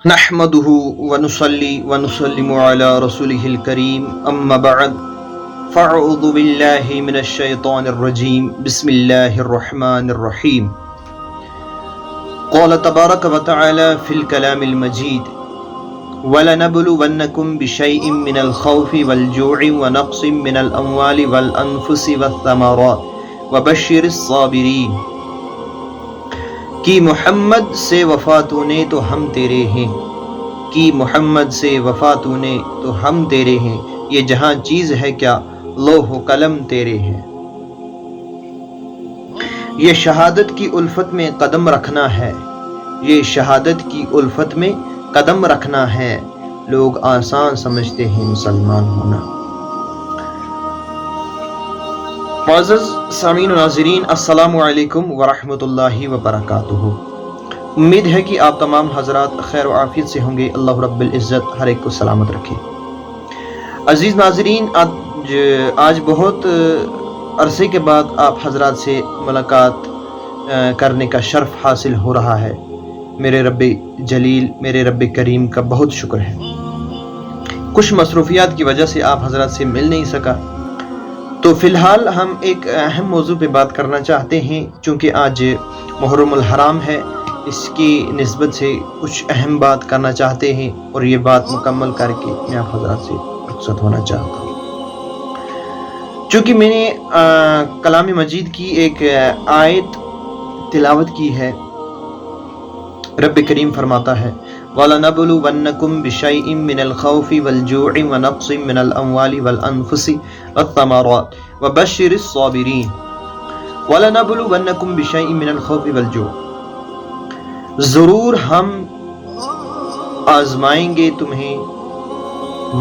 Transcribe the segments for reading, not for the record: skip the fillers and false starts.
نحمده ونصلي ونسلم على رسوله الكريم أما بعد فأعوذ بالله من الشيطان الرجيم بسم الله الرحمن الرحيم قال تبارك وتعالى في الكلام المجيد وَلَنَبْلُوَنَّكُمْ بِشَيْءٍ مِّنَ الْخَوْفِ وَالْجُوعِ وَنَقْصٍ مِّنَ الْأَمْوَالِ وَالْأَنفُسِ وَالثَّمَرَاتِ وَبَشِّرِ الصَّابِرِينَ کہ محمد سے وفا تو نے تو ہم تیرے ہیں، کہ محمد سے وفا تو نے تو ہم تیرے ہیں، یہ جہاں چیز ہے کیا لوح و قلم تیرے ہیں۔ یہ شہادت کی الفت میں قدم رکھنا ہے، یہ شہادت کی الفت میں قدم رکھنا ہے، لوگ آسان سمجھتے ہیں مسلمان ہونا۔ معزز سامعین و ناظرین، السلام علیکم ورحمۃ اللہ وبرکاتہ۔ امید ہے کہ آپ تمام حضرات خیر و عافیت سے ہوں گے۔ اللہ رب العزت ہر ایک کو سلامت رکھے۔ عزیز ناظرین، آج بہت عرصے کے بعد آپ حضرات سے ملاقات کرنے کا شرف حاصل ہو رہا ہے۔ میرے رب جلیل، میرے رب کریم کا بہت شکر ہے۔ کچھ مصروفیات کی وجہ سے آپ حضرات سے مل نہیں سکا، تو فی الحال ہم ایک اہم موضوع پہ بات کرنا چاہتے ہیں، چونکہ آج محرم الحرام ہے، اس کی نسبت سے کچھ اہم بات کرنا چاہتے ہیں، اور یہ بات مکمل کر کے میں آپ حضرات سے رخصت ہونا چاہتا ہوں۔ چونکہ میں نے کلام مجید کی ایک آیت تلاوت کی ہے، رب کریم فرماتا ہے وَلَنَبْلُوَنَّكُمْ بِشَيْءٍ مِّنَ الْخَوْفِ وَالْجُوعِ وَنَقْصٍ مِّنَ الْأَمْوَالِ وَالْأَنفُسِ وَالثَّمَرَاتِ وَبَشِّرِ الصَّابِرِينَ۔ وَلَنَبْلُوَنَّكُمْ بِشَيْءٍ مِّنَ الْخَوْفِ وَالْجُوعِ، ضرور ہم آزمائیں گے تمہیں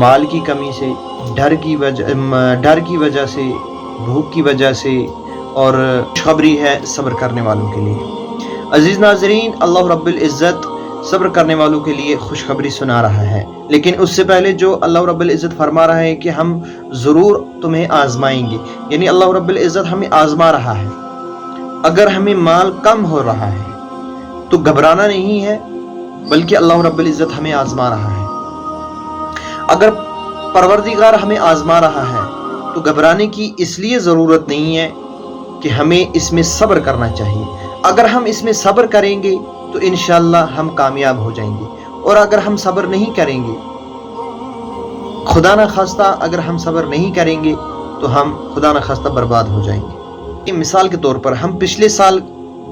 مال کی کمی سے، ڈر کی وجہ سے، بھوک کی وجہ سے، اور خوشخبری ہے صبر کرنے والوں کے لیے۔ عزیز ناظرین، اللہ رب العزت صبر کرنے والوں کے لیے خوشخبری سنا رہا ہے، لیکن اس سے پہلے جو اللہ رب العزت فرما رہا ہے کہ ہم ضرور تمہیں آزمائیں گے، یعنی اللہ رب العزت ہمیں آزما رہا ہے۔ اگر ہمیں مال کم ہو رہا ہے تو گھبرانا نہیں ہے، بلکہ اللہ رب العزت ہمیں آزما رہا ہے۔ اگر پروردگار ہمیں آزما رہا ہے تو گھبرانے کی اس لیے ضرورت نہیں ہے کہ ہمیں اس میں صبر کرنا چاہیے۔ اگر ہم اس میں صبر کریں گے تو انشاءاللہ ہم کامیاب ہو جائیں گے، اور اگر ہم صبر نہیں کریں گے، خدا نہ خواستہ اگر ہم صبر نہیں کریں گے تو ہم خدا نہ خواستہ برباد ہو جائیں گے۔ مثال کے طور پر ہم پچھلے سال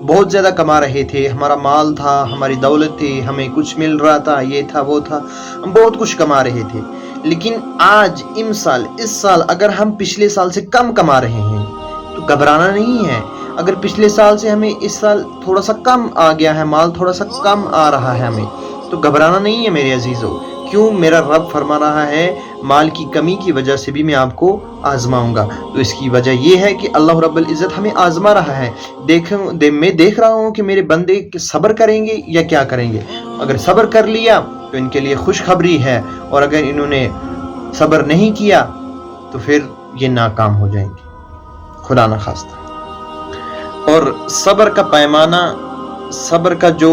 بہت زیادہ کما رہے تھے، ہمارا مال تھا، ہماری دولت تھی، ہمیں کچھ مل رہا تھا، یہ تھا وہ تھا، ہم بہت کچھ کما رہے تھے، لیکن آج اس سال اگر ہم پچھلے سال سے کم کما رہے ہیں تو گھبرانا نہیں ہے۔ اگر پچھلے سال سے ہمیں اس سال تھوڑا سا کم آ گیا ہے، مال تھوڑا سا کم آ رہا ہے ہمیں، تو گھبرانا نہیں ہے میرے عزیزو۔ کیوں؟ میرا رب فرما رہا ہے مال کی کمی کی وجہ سے بھی میں آپ کو آزماؤں گا۔ تو اس کی وجہ یہ ہے کہ اللہ رب العزت ہمیں آزما رہا ہے۔ میں دیکھ رہا ہوں کہ میرے بندے صبر کریں گے یا کیا کریں گے۔ اگر صبر کر لیا تو ان کے لیے خوشخبری ہے، اور اگر انہوں نے صبر نہیں کیا تو پھر یہ ناکام ہو جائیں گے، خدا نہ خواستہ۔ اور صبر کا پیمانہ، صبر کا جو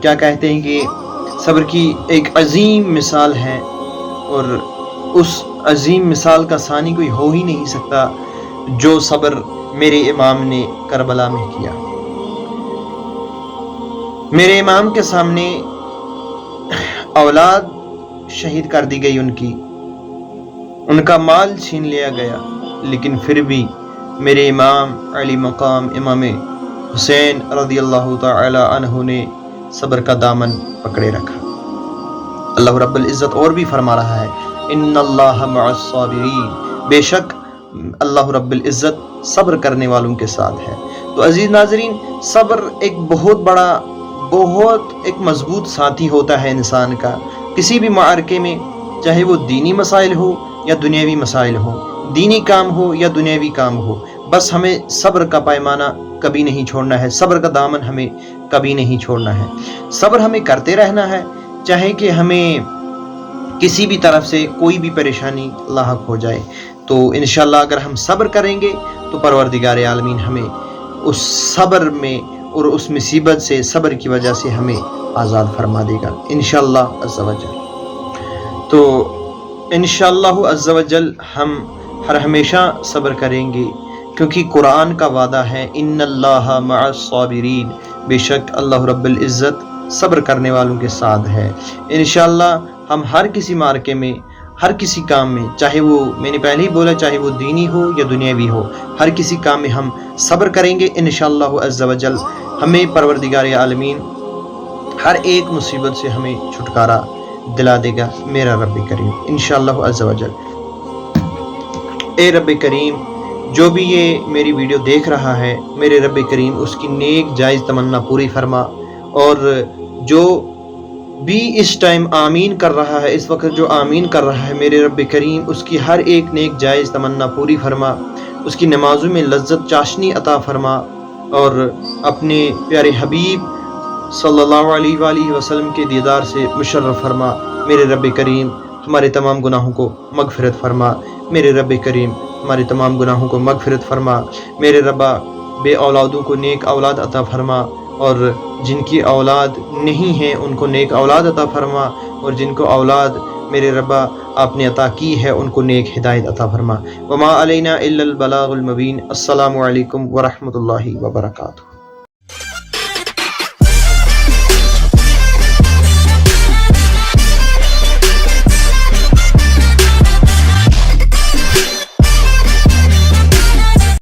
کیا کہتے ہیں کہ صبر کی ایک عظیم مثال ہے، اور اس عظیم مثال کا ثانی کوئی ہو ہی نہیں سکتا جو صبر میرے امام نے کربلا میں کیا۔ میرے امام کے سامنے اولاد شہید کر دی گئی، ان کا مال چھین لیا گیا، لیکن پھر بھی میرے امام علی مقام امام حسین رضی اللہ تعالی عنہ نے صبر کا دامن پکڑے رکھا۔ اللہ رب العزت اور بھی فرما رہا ہے ان اللہ مع الصابرین، بے شک اللہ رب العزت صبر کرنے والوں کے ساتھ ہے۔ تو عزیز ناظرین، صبر ایک بہت مضبوط ساتھی ہوتا ہے انسان کا، کسی بھی معرکے میں، چاہے وہ دینی مسائل ہو یا دنیاوی مسائل ہو، دینی کام ہو یا دنیاوی کام ہو، بس ہمیں صبر کا پیمانہ کبھی نہیں چھوڑنا ہے، صبر کا دامن ہمیں کبھی نہیں چھوڑنا ہے۔ صبر ہمیں کرتے رہنا ہے، چاہے کہ ہمیں کسی بھی طرف سے کوئی بھی پریشانی لاحق ہو جائے، تو انشاءاللہ اگر ہم صبر کریں گے تو پروردگار عالمین ہمیں اس صبر میں اور اس مصیبت سے صبر کی وجہ سے ہمیں آزاد فرما دے گا انشاءاللہ عز و جل۔ تو انشاءاللہ عز و جل ہم ہر ہمیشہ صبر کریں گے، کیونکہ قرآن کا وعدہ ہے ان اللہ مع الصابرین، بے شک اللہ رب العزت صبر کرنے والوں کے ساتھ ہے۔ انشاءاللہ ہم ہر کسی مارکے میں، ہر کسی کام میں، چاہے وہ میں نے پہلے ہی بولا چاہے وہ دینی ہو یا دنیاوی ہو، ہر کسی کام میں ہم صبر کریں گے انشاءاللہ عز و جل۔ ہمیں پروردگار عالمین ہر ایک مصیبت سے ہمیں چھٹکارا دلا دے گا میرا رب کریم انشاءاللہ عز و جل۔ اے رب کریم، جو بھی یہ میری ویڈیو دیکھ رہا ہے میرے رب کریم اس کی نیک جائز تمنا پوری فرما، اور جو بھی اس ٹائم آمین کر رہا ہے، اس وقت جو آمین کر رہا ہے میرے رب کریم اس کی ہر ایک نیک جائز تمنا پوری فرما، اس کی نمازوں میں لذت چاشنی عطا فرما، اور اپنے پیارے حبیب صلی اللہ علیہ وآلہ وسلم کے دیدار سے مشرف فرما میرے رب کریم۔ ہمارے تمام گناہوں کو مغفرت فرما میرے رب کریم، ہمارے تمام گناہوں کو مغفرت فرما میرے ربا۔ بے اولادوں کو نیک اولاد عطا فرما، اور جن کی اولاد نہیں ہے ان کو نیک اولاد عطا فرما، اور جن کو اولاد میرے ربا آپ نے عطا کی ہے ان کو نیک ہدایت عطا فرما۔ وما علینا الا البلاغ المبین۔ السلام علیکم ورحمۃ اللہ وبرکاتہ۔